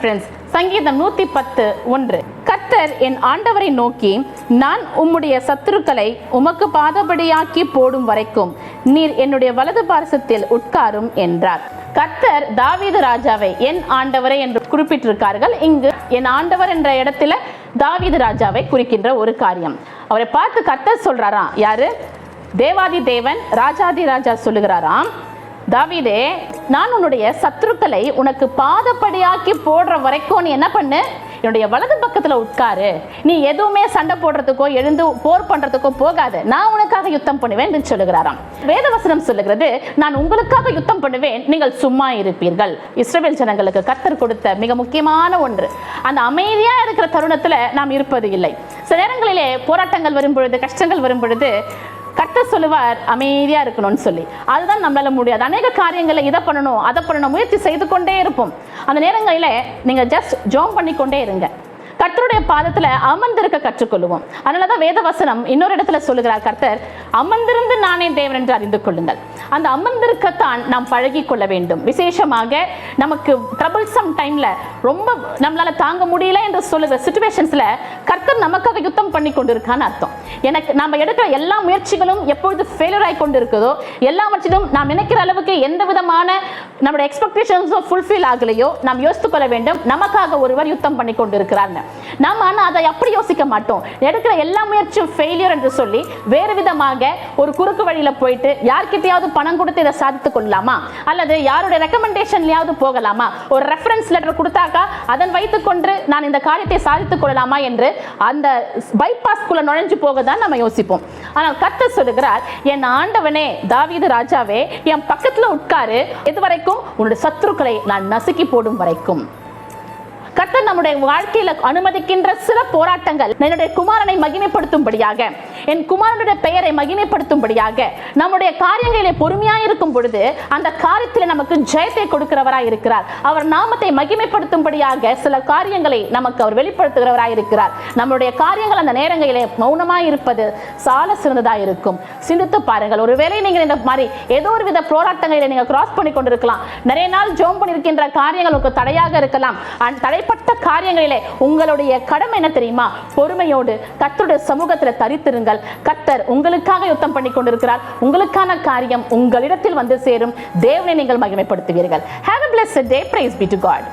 Reference சங்கீதம் 110:1. கர்த்தர் என் ஆண்டவரை நோக்கி, நான் உம்முடைய சத்துருக்களை உமக்கு பாதபடியாக்கி போடும் வரைக்கும் நீர் என்னுடைய வலது பார்சத்தில் உட்காரும் என்றார். கர்த்தர் தாவீது ராஜாவை என் ஆண்டவரை என்று குறிப்பிட்டிருக்கார்கள். இங்கு என் ஆண்டவர் என்ற இடத்துல தாவீது ராஜாவை குறிக்கின்ற ஒரு காரியம். அவரை பார்த்து கர்த்தர் சொல்றாராம். யாரு? தேவாதி தேவன் ராஜாதி ராஜா சொல்லுகிறாராம், தாவீதே, நான் உன்னுடைய சத்துருக்களை உனக்கு பாதப்படியாக்கி போடுற வரைக்கும் நீ என்ன பண்ணு, என்னுடைய வலது பக்கத்துல உட்காரு. நீ எதுவுமே சண்டை போடுறதுக்கோ எழுந்து போர் பண்றதுக்கோ போகாது, நான் உனக்காக யுத்தம் பண்ணுவேன் என்று சொல்லுகிறாராம். வேதவசனம் சொல்லுகிறது, நான் உங்களுக்காக யுத்தம் பண்ணுவேன், நீங்கள் சும்மா இருப்பீர்கள். இஸ்ரவேல் ஜனங்களுக்கு கர்த்தர் கொடுத்த மிக முக்கியமான ஒன்று. அந்த அமைதியா இருக்கிற தருணத்துல நாம் இருப்பது இல்லை. சில நேரங்களிலே போராட்டங்கள் வரும் பொழுது, கஷ்டங்கள் வரும் பொழுது கர்த்தர் சொல்லுவார் அமைதியா இருக்கணும்னு சொல்லி. அதுதான் நம்மளால முடியாது. அநேக காரியங்களை இதை பண்ணணும் அதை பண்ணணும் முயற்சி செய்து கொண்டே இருப்போம். அந்த நேரங்களில நீங்க ஜஸ்ட் ஜோம் பண்ணி கொண்டே இருங்க. கர்த்தருடைய பாதத்துல அமர்ந்திருக்க கற்றுக்கொள்வோம். அதனாலதான் வேதவசனம் இன்னொரு இடத்துல சொல்லுகிறார், கர்த்தர் அமர்ந்திருந்து நானே தேவன் என்று அறிந்து கொள்ளுங்கள். அந்த அமர்ந்திருக்கத்தான் நாம் பழகி கொள்ள வேண்டும். விசேஷமாக நமக்கு ட்ரபிள்சம் டைம்ல ரொம்ப நம்மளால தாங்க முடியல என்று சொல்லுகிற சிச்சுவேஷன்ஸ்ல கர்த்தர் நமக்காக யுத்தம் பண்ணி கொண்டிருக்கான்னு அர்த்தம். எனக்கு நம்ம எடுக்கிற எல்லா முயற்சிகளும் எப்பொழுது ஃபெயிலியர் ஆகி கொண்டு இருக்குதோ, எல்லாவற்றிலும் நாம் நினைக்கிற அளவுக்கு எந்த விதமான நம்முடைய எக்ஸ்பெக்டேஷன்ஸும் ஃபுல்ஃபில் ஆகலையோ, நாம் யோசித்துக் கொள்ள வேண்டும், நமக்காக ஒருவர் யுத்தம் பண்ணி கொண்டிருக்கிறார். நாம் ஆனால் அதை அப்படி யோசிக்க மாட்டோம். எடுக்கிற எல்லா முயற்சியும் ஃபெயிலியர் என்று சொல்லி வேறு விதமாக ஒரு குறுக்கு வழியில போயிட்டு யார்கிட்டயாவது பணம் கொடுத்து இதை சாதித்துக் கொள்ளலாமா, அல்லது யாருடைய ரெக்கமெண்டேஷன்லயாவது போகலாமா, ஒரு ரெஃபரன்ஸ் லெட்டர் கொடுத்தாக்கா அதன் வைத்துக் கொண்டு நான் இந்த காரியத்தை சாதித்துக் கொள்ளலாமா என்று அந்த பைபாஸ்குள்ள நுழைஞ்சு போக தான் நம்ம யோசிப்போம். ஆனால் கர்த்தர் சொல்லுகிறார், என் ஆண்டவனே தாவீது ராஜாவே, என் பக்கத்துல உட்காரு, எது வரைக்கும்? உன்னுடைய சத்துருக்களை நான் நசுக்கி போடும் வரைக்கும். கர்த்தர் நம்முடைய வாழ்க்கையில அனுமதிக்கின்ற சில போராட்டங்கள் என்னுடைய குமாரனை மகிமைப்படுத்தும்படியாக, என் குமாரனுடைய பெயரை மகிமைப்படுத்தும்படியாக, நம்முடைய காரியங்களிலே பொறுமையா இருக்கும் பொழுது அந்த காரியத்தில் நமக்கு ஜெயத்தை கொடுக்கிறவராய் இருக்கிறார். அவர் நாமத்தை மகிமைப்படுத்தும்படியாக சில காரியங்களை நமக்கு அவர் வெளிப்படுத்துகிறவராய் இருக்கிறார். நம்முடைய காரியங்கள் அந்த நேரங்களிலே மௌனமாய் இருப்பது சால சிறந்ததா இருக்கும். சிந்தித்து பாருங்கள். ஒருவேளை நீங்கள் இந்த மாதிரி ஏதோ ஒரு வித போராட்டங்களை நீங்க கிராஸ் பண்ணி கொண்டிருக்கலாம். நிறைய நாள் ஜோம் பண்ணிருக்கின்ற காரியங்கள் உங்களுக்கு தடையாக இருக்கலாம். தடைப்பட்ட காரியங்களிலே உங்களுடைய கடமை என்ன தெரியுமா? பொறுமையோடு கர்த்தருடைய சமூகத்தில் தரித்திருங்கள். கர்த்தர் உங்களுக்காக யுத்தம் பண்ணி கொண்டிருக்கிறார். உங்களுக்கான காரியம் உங்களிடத்தில் வந்து சேரும். தேவனை நீங்கள் மகிமைப்படுத்துவீர்கள். Have a blessed day. Praise be to God.